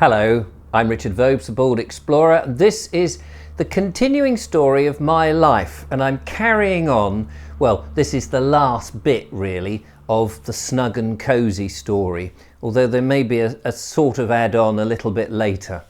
Hello, I'm Richard Vobes, the Bald Explorer. This is the continuing story of my life, and I'm carrying on, well, this is the last bit really of the Snug and Cozi story, although there may be a sort of add-on a little bit later.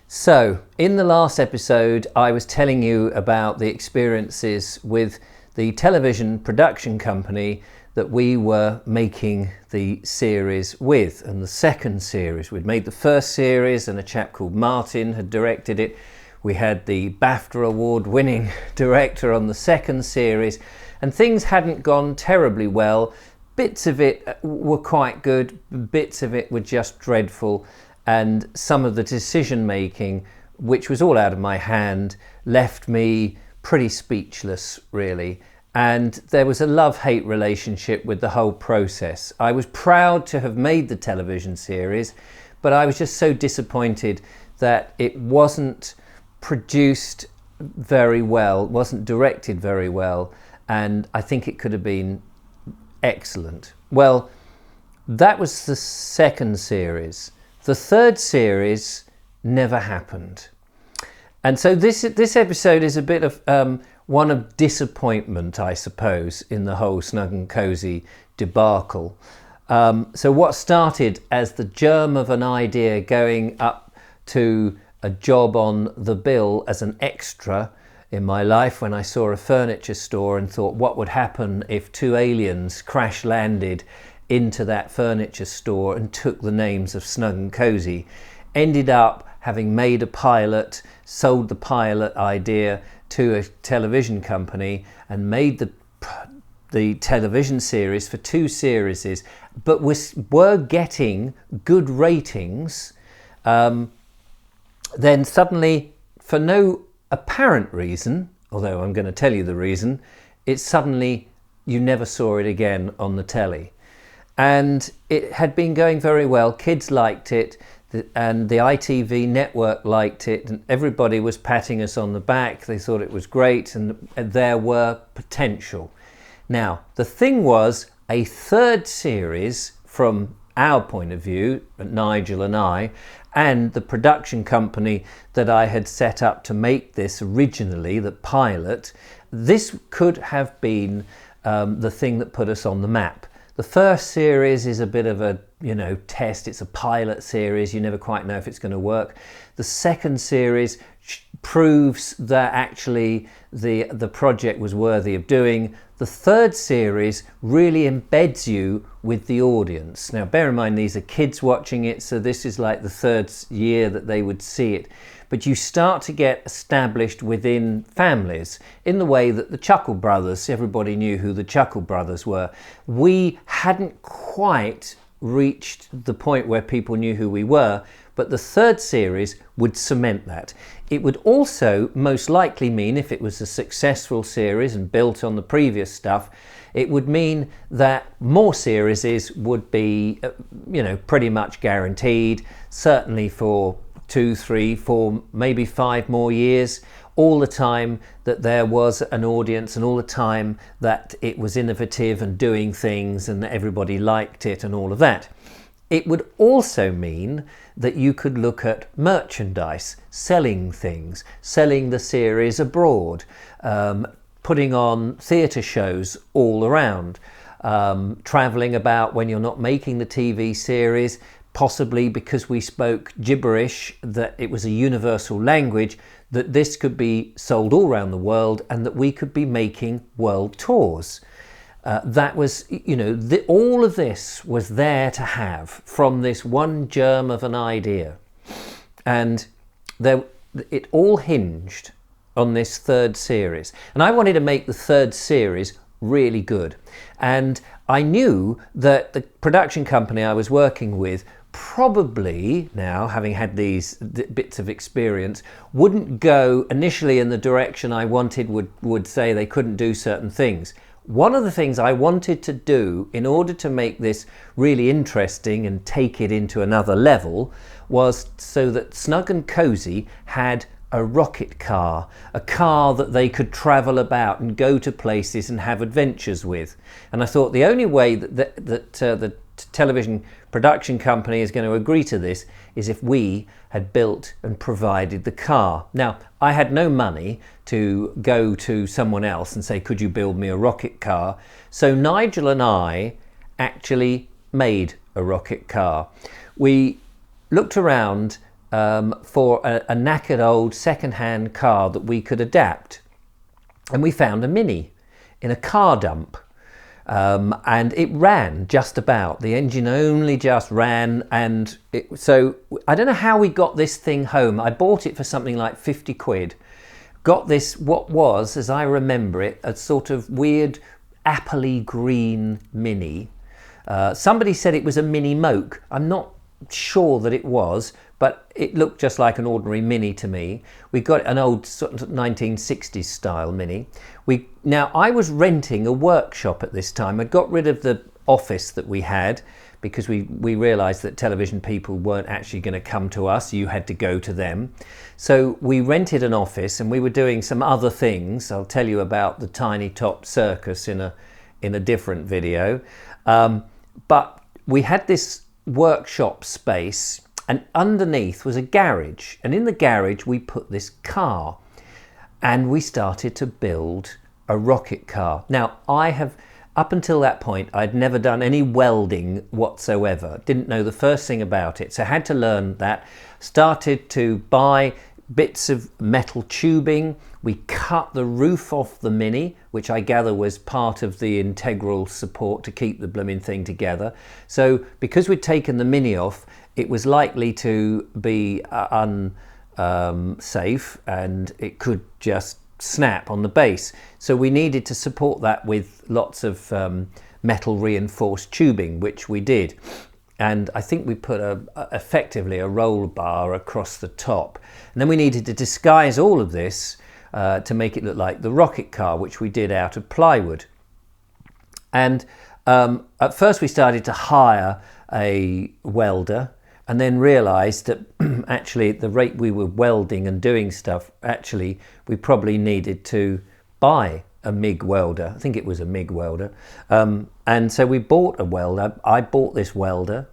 So, in the last episode, I was telling you about the experiences with the television production company that we were making the series with, and the second series. We'd made the first series and a chap called Martin had directed it. We had the BAFTA award winning director on the second series, and things hadn't gone terribly well. Bits of it were quite good, bits of it were just dreadful, and some of the decision making, which was all out of my hand, left me pretty speechless really. And there was a love-hate relationship with the whole process. I was proud to have made the television series, but I was just so disappointed that it wasn't produced very well, wasn't directed very well, and I think it could have been excellent. Well, that was the second series. The third series never happened. And so this episode is a bit of one of disappointment, I suppose, in the whole Snug and Cozi debacle. So what started as the germ of an idea going up to a job on the bill as an extra in my life when I saw a furniture store and thought, what would happen if two aliens crash landed into that furniture store and took the names of Snug and Cozi, ended up having made a pilot, sold the pilot idea to a television company and made the television series for two series, but were getting good ratings, then suddenly, for no apparent reason, although I'm going to tell you the reason, it's suddenly you never saw it again on the telly. And it had been going very well, kids liked it, and the ITV network liked it, and everybody was patting us on the back. They thought it was great, and there were potential. Now, the thing was, a third series from our point of view, Nigel and I, and the production company that I had set up to make this originally, the pilot, this could have been the thing that put us on the map. The first series is a bit of a, test. It's a pilot series. You never quite know if it's going to work. The second series proves that actually the project was worthy of doing. The third series really embeds you with the audience. Now, bear in mind, these are kids watching it, so this is like the third year that they would see it. But you start to get established within families in the way that the Chuckle Brothers, everybody knew who the Chuckle Brothers were. We hadn't quite reached the point where people knew who we were, but the third series would cement that. It would also most likely mean, if it was a successful series and built on the previous stuff, it would mean that more series would be, pretty much guaranteed, certainly for 2, 3, 4, maybe 5 more years, all the time that there was an audience and all the time that it was innovative and doing things and that everybody liked it and all of that. It would also mean that you could look at merchandise, selling things, selling the series abroad, putting on theatre shows all around, travelling about when you're not making the TV series, possibly because we spoke gibberish, that it was a universal language, that this could be sold all around the world and that we could be making world tours. That was, all of this was there to have from this one germ of an idea. And it all hinged on this third series. And I wanted to make the third series really good. And I knew that the production company I was working with probably, now having had these bits of experience, wouldn't go initially in the direction I wanted, would say they couldn't do certain things. One of the things I wanted to do in order to make this really interesting and take it into another level was so that Snug and Cozi had a rocket car, a car that they could travel about and go to places and have adventures with. And I thought the only way that the television production company is going to agree to this is if we had built and provided the car. Now, I had no money to go to someone else and say, could you build me a rocket car? So Nigel and I actually made a rocket car. We looked around for a knackered old second-hand car that we could adapt, and we found a Mini in a car dump. And it ran just about. The engine only just ran, and so I don't know how we got this thing home. I bought it for something like 50 quid. Got this, what was, as I remember it, a sort of weird appley green Mini. Somebody said it was a Mini Moke. I'm not sure that it was, but it looked just like an ordinary Mini to me. We got an old sort of 1960s style Mini. Now, I was renting a workshop at this time. I'd got rid of the office that we had because we realised that television people weren't actually going to come to us. You had to go to them. So we rented an office, and we were doing some other things. I'll tell you about the Tiny Top Circus in a different video. But we had this workshop space, and underneath was a garage, and in the garage we put this car, and we started to build a rocket car. Now, up until that point, I'd never done any welding whatsoever, didn't know the first thing about it, so I had to learn that. Started to buy bits of metal tubing. We cut the roof off the Mini, which I gather was part of the integral support to keep the blooming thing together. So because we'd taken the Mini off, it was likely to be unsafe, and it could just snap on the base. So we needed to support that with lots of metal reinforced tubing, which we did. And I think we put effectively a roll bar across the top. And then we needed to disguise all of this to make it look like the rocket car, which we did out of plywood. And at first we started to hire a welder, and then realised that actually at the rate we were welding and doing stuff, actually we probably needed to buy a MIG welder. I think it was a MIG welder. And so we bought a welder. I bought this welder,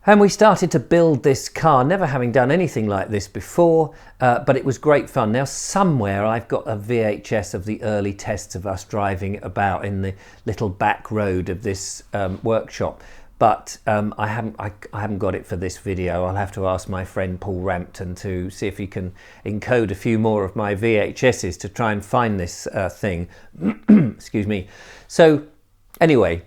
and we started to build this car, never having done anything like this before, but it was great fun. Now, somewhere I've got a VHS of the early tests of us driving about in the little back road of this workshop. But I haven't got it for this video. I'll have to ask my friend Paul Rampton to see if he can encode a few more of my VHSs to try and find this thing. Excuse me. So anyway,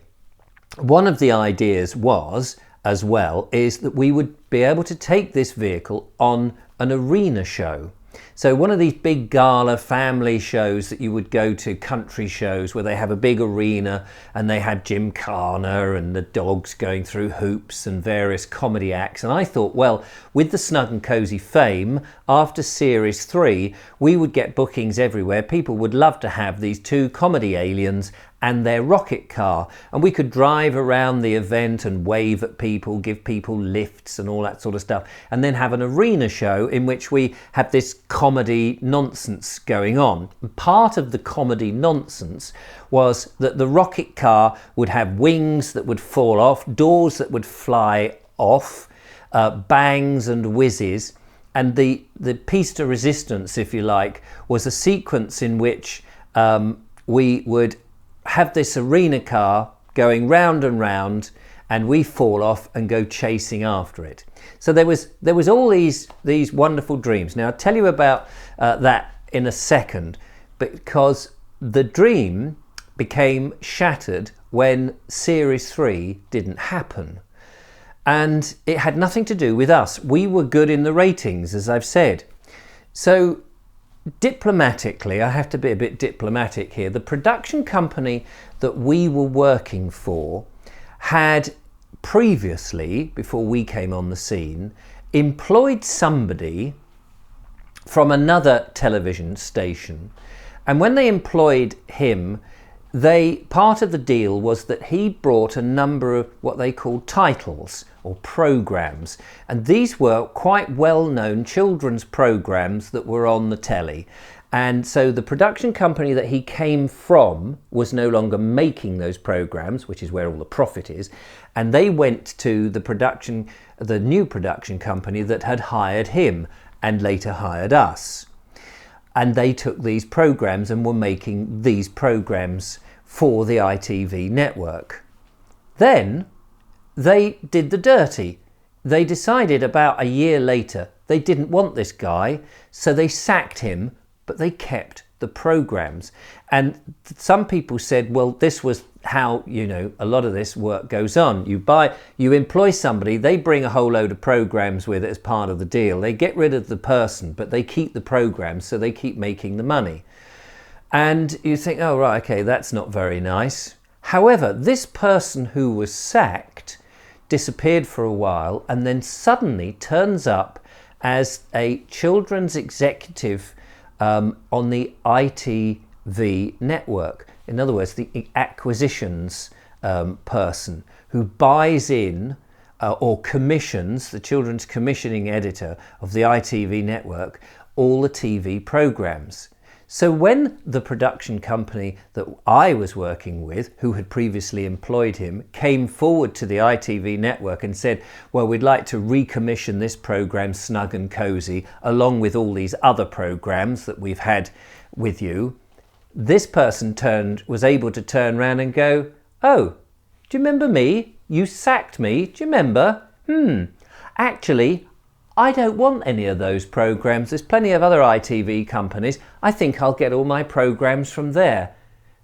one of the ideas was, as well, is that we would be able to take this vehicle on an arena show. So one of these big gala family shows that you would go to, country shows where they have a big arena and they had Gymkhana and the dogs going through hoops and various comedy acts. And I thought, well, with the Snug and Cozi fame, after series 3, we would get bookings everywhere. People would love to have these two comedy aliens and their rocket car, and we could drive around the event and wave at people, give people lifts and all that sort of stuff, and then have an arena show in which we had this comedy nonsense going on. And part of the comedy nonsense was that the rocket car would have wings that would fall off, doors that would fly off, bangs and whizzes, and the piece de resistance, if you like, was a sequence in which we would have this arena car going round and round, and we fall off and go chasing after it. So there was all these wonderful dreams. Now I'll tell you about that in a second, because the dream became shattered when series 3 didn't happen. And it had nothing to do with us. We were good in the ratings, as I've said. So diplomatically, I have to be a bit diplomatic here, the production company that we were working for had previously, before we came on the scene, employed somebody from another television station. And when they employed him, part of the deal was that he brought a number of what they called titles or programs, and these were quite well-known children's programs that were on the telly. And so the production company that he came from was no longer making those programs, which is where all the profit is. And they went to the new production company that had hired him and later hired us. And they took these programs and were making these programs for the ITV network. Then they did the dirty. They decided about a year later they didn't want this guy, so they sacked him, but they kept the programs. And some people said, well, this was how, a lot of this work goes on. You employ somebody, they bring a whole load of programs with it as part of the deal. They get rid of the person, but they keep the programs, so they keep making the money. And you think, oh, right, okay, that's not very nice. However, this person who was sacked disappeared for a while and then suddenly turns up as a children's executive on the ITV network. In other words, the acquisitions person who buys in or commissions, the children's commissioning editor of the ITV network, all the TV programs. So when the production company that I was working with, who had previously employed him, came forward to the ITV network and said, well, we'd like to recommission this program, Snug and Cozi, along with all these other programs that we've had with you, this person was able to turn around and go, oh, do you remember me? You sacked me. Do you remember? Actually, I don't want any of those programs. There's plenty of other ITV companies. I think I'll get all my programs from there.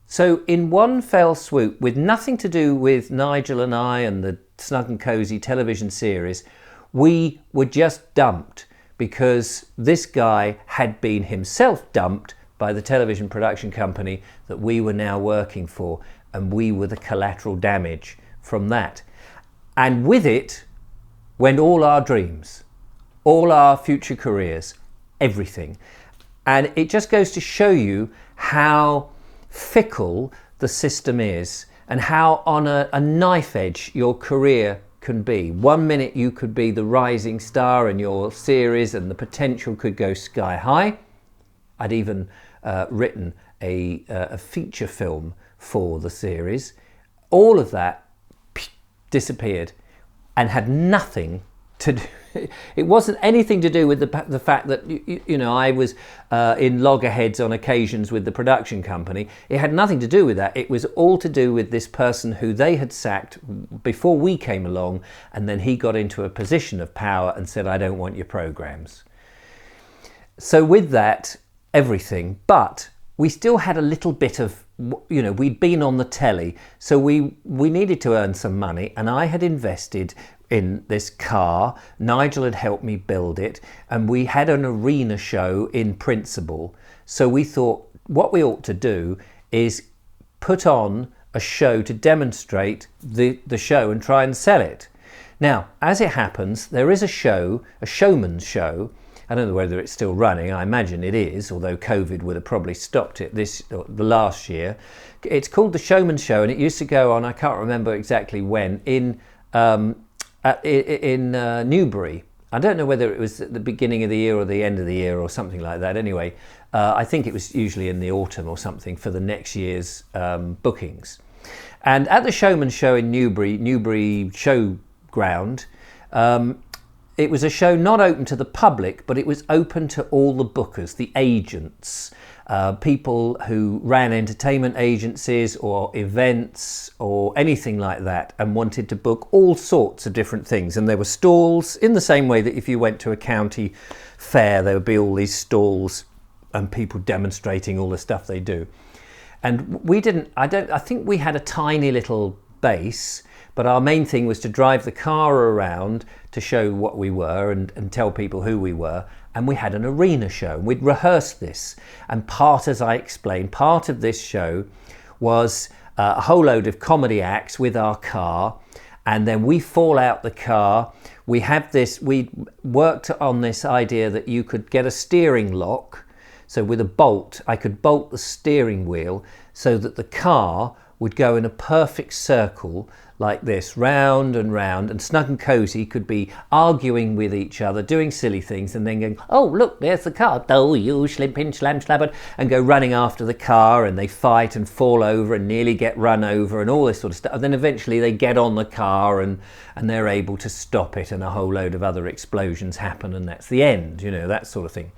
So in one fell swoop, with nothing to do with Nigel and I and the Snug and Cozi television series, we were just dumped because this guy had been himself dumped by the television production company that we were now working for, and we were the collateral damage from that. And with it went all our dreams, all our future careers, everything. And it just goes to show you how fickle the system is and how on a knife edge your career can be. 1 minute you could be the rising star in your series and the potential could go sky high. I'd even written a feature film for the series. All of that disappeared and had nothing to do. It wasn't anything to do with the fact that I was in loggerheads on occasions with the production company. It had nothing to do with that. It was all to do with this person who they had sacked before we came along, and then he got into a position of power and said, I don't want your programs. So with that, everything, but we still had a little bit of, we'd been on the telly, so we needed to earn some money, and I had invested in this car. Nigel had helped me build it, and we had an arena show in principle. So we thought what we ought to do is put on a show to demonstrate the show and try and sell it. Now, as it happens, there is a showman's show. I don't know whether it's still running. I imagine it is, although COVID would have probably stopped it the last year. It's called The Showman's Show, and it used to go on, I can't remember exactly when, in Newbury. I don't know whether it was at the beginning of the year or the end of the year or something like that. Anyway, I think it was usually in the autumn or something for the next year's bookings. And at the Showman's Show in Newbury Showground, it was a show not open to the public, but it was open to all the bookers, the agents, people who ran entertainment agencies or events or anything like that and wanted to book all sorts of different things. And there were stalls in the same way that if you went to a county fair, there would be all these stalls and people demonstrating all the stuff they do. And I think we had a tiny little base, but our main thing was to drive the car around to show what we were and tell people who we were. And we had an arena show. We'd rehearsed this. And as I explained, part of this show was a whole load of comedy acts with our car. And then we fall out the car. We worked on this idea that you could get a steering lock. So with a bolt, I could bolt the steering wheel so that the car would go in a perfect circle like this, round and round, and Snug and Cozi could be arguing with each other, doing silly things, and then going, oh, look, there's the car, oh, you schlimpin, slam, slabbert, and go running after the car, and they fight and fall over and nearly get run over and all this sort of stuff. And then eventually they get on the car and they're able to stop it, and a whole load of other explosions happen, and that's the end, you know, that sort of thing.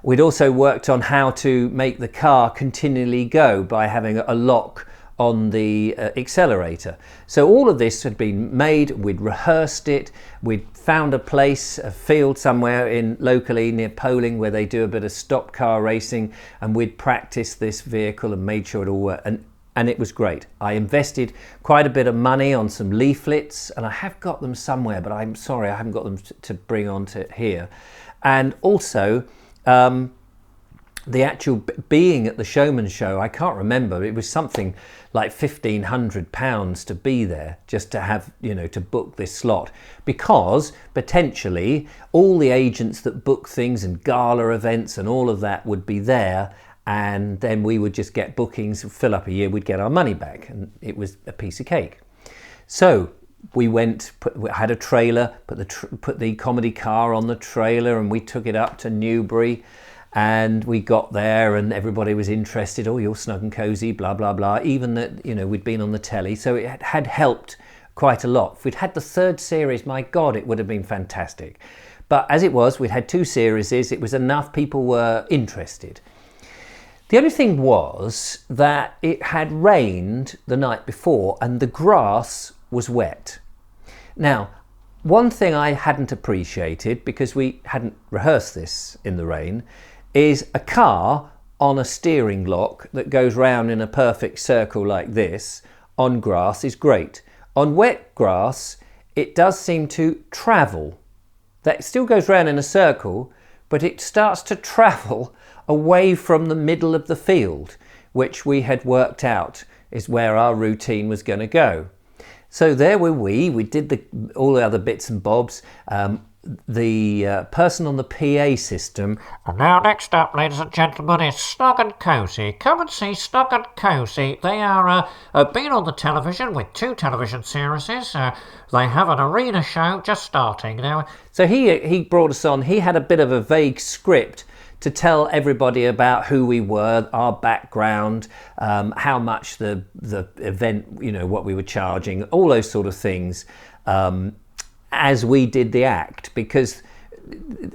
We'd also worked on how to make the car continually go by having a lock on the accelerator. So all of this had been made, we'd rehearsed it, we'd found a place, a field somewhere in locally near Poling where they do a bit of stop car racing, and we'd practiced this vehicle and made sure it all worked, and it was great. I invested quite a bit of money on some leaflets, and I have got them somewhere, but I'm sorry I haven't got them to bring onto here. And also the actual being at the Showman's Show, I can't remember, it was something like £1,500 to be there, just to have, you know, to book this slot, because potentially all the agents that book things and gala events and all of that would be there, and then we would just get bookings, fill up a year, we'd get our money back, and it was a piece of cake. So we went, had a trailer, put the comedy car on the trailer, and we took it up to Newbury. And we got there and everybody was interested. Oh, you're Snug and Cozi, blah, blah, blah. Even that, you know, we'd been on the telly. So it had helped quite a lot. If we'd had the third series, my God, it would have been fantastic. But as it was, we'd had 2 series. It was enough. People were interested. The only thing was that it had rained the night before and the grass was wet. Now, one thing I hadn't appreciated, because we hadn't rehearsed this in the rain, is a car on a steering lock that goes round in a perfect circle like this on grass is great. On wet grass, it does seem to travel. That still goes round in a circle, but it starts to travel away from the middle of the field, which we had worked out is where our routine was going to go. So there were we did all the other bits and bobs. The person on the PA system. And now next up, ladies and gentlemen, is Snug and Cozi. Come and see Snug and Cozi. They are been on the television with 2 television series. They have an arena show just starting now. So he brought us on. He had a bit of a vague script to tell everybody about who we were, our background, how much the event, you know, what we were charging, all those sort of things, as we did the act, because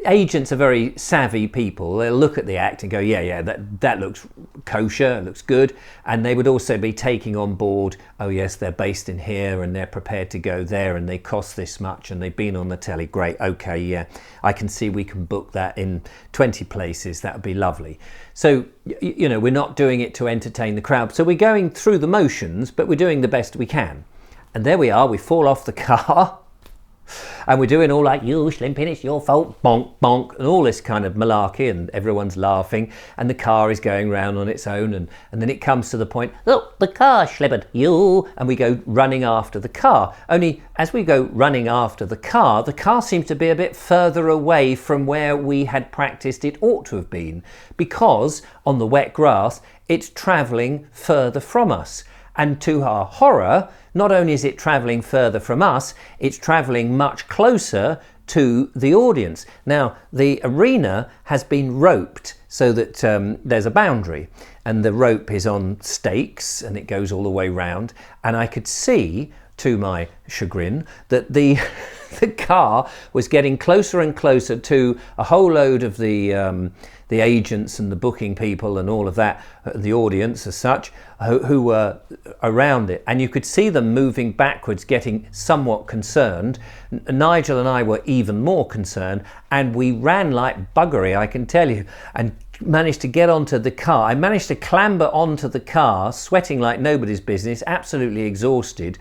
agents are very savvy people. They'll look at the act and go, yeah, that looks kosher, looks good. And they would also be taking on board, oh yes, they're based in here and they're prepared to go there and they cost this much and they've been on the telly. Great, okay, yeah, I can see we can book that in 20 places. That would be lovely. So, you know, we're not doing it to entertain the crowd. So we're going through the motions, but we're doing the best we can. And there we are, we fall off the car. And we're doing all like, you schlimpin, it's your fault, bonk, bonk, and all this kind of malarkey, and everyone's laughing, and the car is going round on its own, and then it comes to the point, look, the car slippered, you, and we go running after the car. Only as we go running after the car seems to be a bit further away from where we had practiced it ought to have been, because on the wet grass, it's travelling further from us. And to our horror, not only is it travelling further from us, it's travelling much closer to the audience. Now, the arena has been roped so that there's a boundary, and the rope is on stakes and it goes all the way round. And I could see, to my chagrin, that the car was getting closer and closer to a whole load of the agents and the booking people and all of that, the audience as such, who were around it. And you could see them moving backwards, getting somewhat concerned. Nigel and I were even more concerned, and we ran like buggery, I can tell you, and managed to get onto the car. I managed to clamber onto the car, sweating like nobody's business, absolutely exhausted,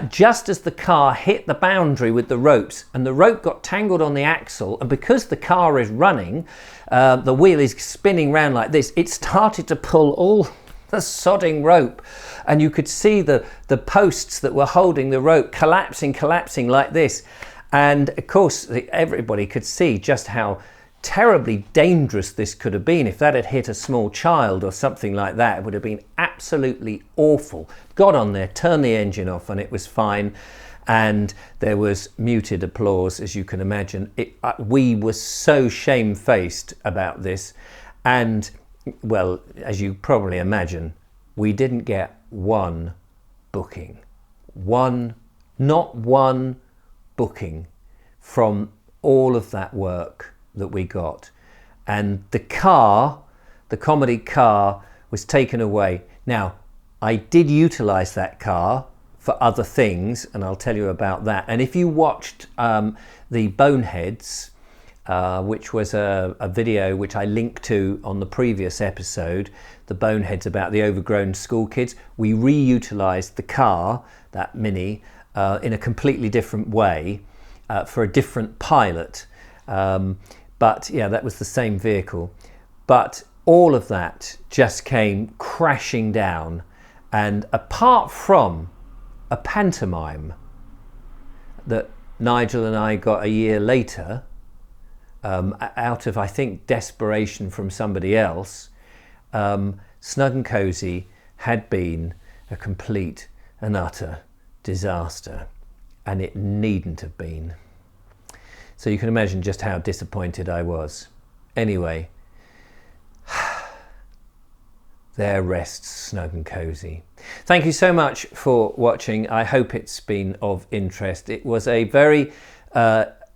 just as the car hit the boundary with the ropes, and the rope got tangled on the axle, and because the car is running, the wheel is spinning round like this, it started to pull all the sodding rope, and you could see the posts that were holding the rope collapsing like this. And of course everybody could see just how terribly dangerous this could have been. If that had hit a small child or something like that, it would have been absolutely awful. Got on there, turned the engine off, and it was fine. And there was muted applause, as you can imagine. We were so shamefaced about this. And, well, as you probably imagine, we didn't get one booking. Not one booking from all of that work that we got. And the comedy car, was taken away. Now, I did utilise that car for other things, and I'll tell you about that. And if you watched the Boneheads, which was a video which I linked to on the previous episode, the Boneheads about the overgrown school kids, we reutilised the car, that Mini, in a completely different way for a different pilot. But yeah, that was the same vehicle. But all of that just came crashing down. And apart from a pantomime that Nigel and I got a year later, out of, I think, desperation from somebody else, Snug and Cozi had been a complete and utter disaster, and it needn't have been. So you can imagine just how disappointed I was. Anyway, there rests Snug and Cozi. Thank you so much for watching. I hope it's been of interest. It was a very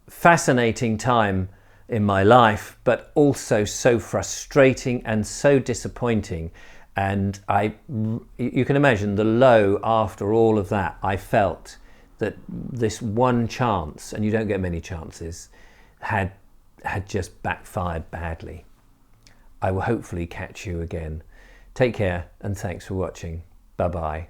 fascinating time in my life, but also so frustrating and so disappointing. And you can imagine the low after all of that. I felt that this one chance, and you don't get many chances, had just backfired badly. I will hopefully catch you again. Take care, and thanks for watching. Bye-bye.